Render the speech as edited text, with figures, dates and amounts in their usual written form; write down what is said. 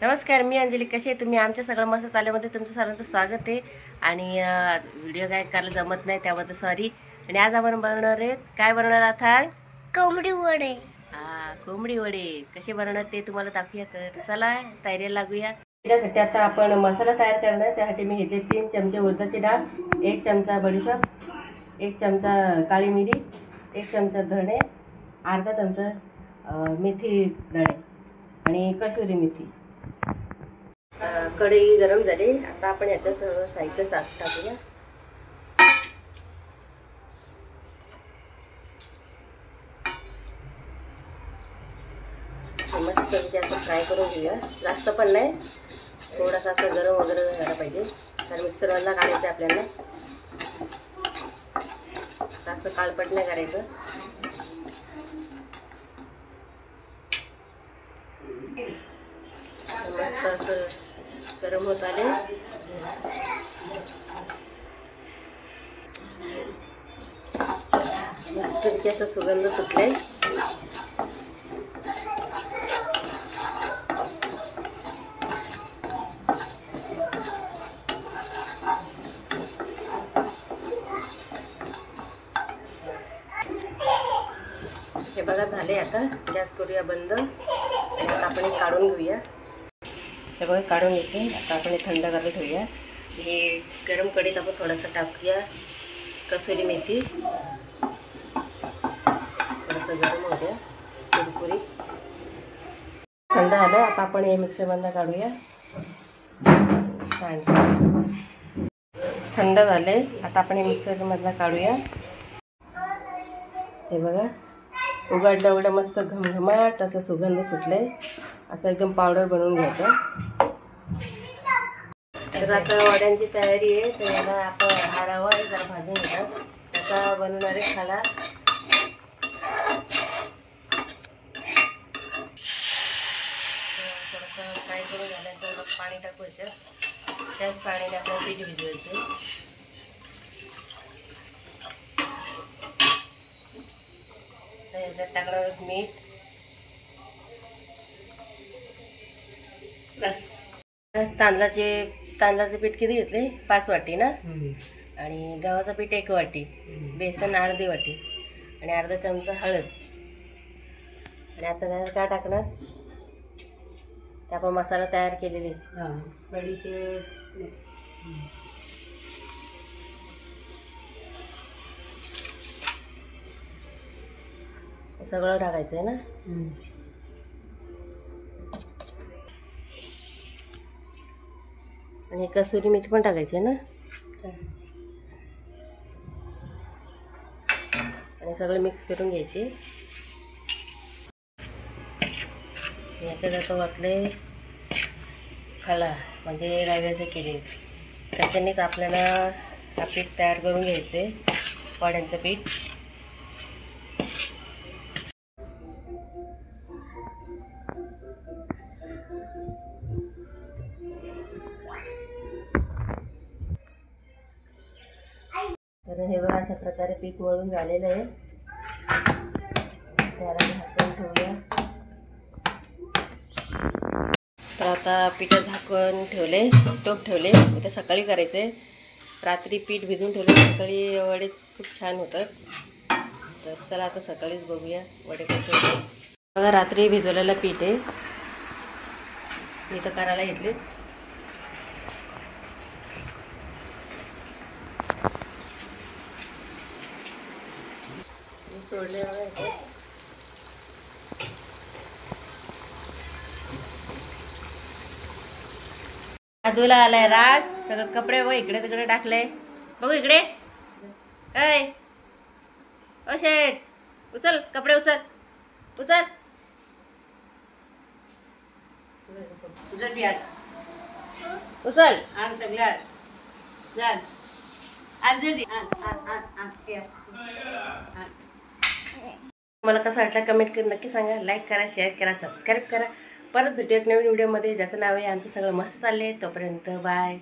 नमस्कार, मी अंजली. कसे आहे तुम्ही? आमच्या सगळं मस्त चालल्यामध्ये तुमचं सर्वांचं स्वागत आहे. आणि व्हिडिओ काय करायला जमत नाही त्याबद्दल सॉरी. आणि आज आपण बनवणार आहे, काय बनवणार आता? कोंबडी वडे. कोंबडी वडे कसे बनवणार ते तुम्हाला दाखवूया. तर चला तयारीला लागूया. त्यासाठी आता आपण मसाला तयार करणार. त्यासाठी मी घेतले 3 चमचे उडदाची डाळ, 1 चमचा बडीशेप, 1 चमचा काळी मिरी, 1 चमचा धणे, अर्धा चमचा मेथी दाणे आणि कसुरी मेथी. कढई गरम झाली. आता आपण याचं सर्व साहित्य टाकूया. मस्त जास्त फ्राय करून घेऊया. जास्त पण नाही, थोडासा असं गरम वगैरे झाला पाहिजे. तर मिक्सरला काढायचं आपल्याला. जास्त काळपट नाही करायचं. मस्त असं गरम होत आले. मस्त असं सुगंध सुटले. हे बघा झाले. आता गॅस करूया बंद. आता आपण हे काढून घेऊया. हे बघा काढून घेतले. आता आपण हे थंड करायला ठेवूया. हे गरम कढईत आपण थोडंसं टाकूया कसुरी मेथी. थोडंसं गरम होऊ द्या कुरकुरीत. थंड झालं. आता आपण हे मिक्सरमधनं काढूया. थंड झाले. आता आपण हे मिक्सरमधनं काढूया. हे बघा उघडलं उघडलं मस्त घमघमाट असं सुगंध सुटले. असं एकदम पावडर बनवून घ्यायचं. तर आता वड्यांची तयारी आहे. तर याला आपण हा रवा जरा भाजून घेतात. त्याचा बनवणार आहे खाला. थोडंसं फ्राय करून झाल्यानंतर पाणी टाकूयाचं. त्याच पाण्याने आपल्याला पीठ भिजवायचं. याच्यात टाकणार मीठ. तांदळाचे पीठ किती घेतले? 5 वाटी ना. आणि गव्हाचं पीठ 1 वाटी, बेसन अर्धी वाटी आणि अर्धा चमचा हळद. आणि आता त्यात काय टाकणार? ते आपण मसाला तयार केलेली बडीशेप, सगळं टाकायचं आहे ना. आणि कसुरी मेथी पण टाकायची आहे ना. आणि सगळं मिक्स करून घ्यायचे. याच्यात आता वाटले खाला म्हणजे रव्याचे केले. त्याच्यानेच आपल्याला पीठ तयार करून घ्यायचे, वड्यांचं पीठ. तर हे बघा अशा प्रकारे पीठ मळून झालेलं आहे. त्याला झाकून ठेवूया. तर आता पिठात झाकून ठेवले, टोप ठेवले. उद्या सकाळी करायचे. रात्री पीठ भिजून ठेवले, सकाळी वडे खूप छान होतात. तर चला आता सकाळीच बघूया वडे कसे होतात. बघा रात्री भिजवलेलं पीठ आहे. मी तर करायला घेतले. सोडले आदूला आलाय राग. सगळं कपडे बघ इकडे तिकडे टाकले. बघू इकडे. काय शेत उचल कपडे, उचल उचल. उचल आण सगळ्यात. मला कसं वाटलं कमेंट करून नक्की सांगा. लाईक करा, शेअर करा, सबस्क्राईब करा. परत भेटू एक नवीन व्हिडिओमध्ये ज्याचं नाव आहे आमचं सगळं मस्त चालले. तोपर्यंत बाय.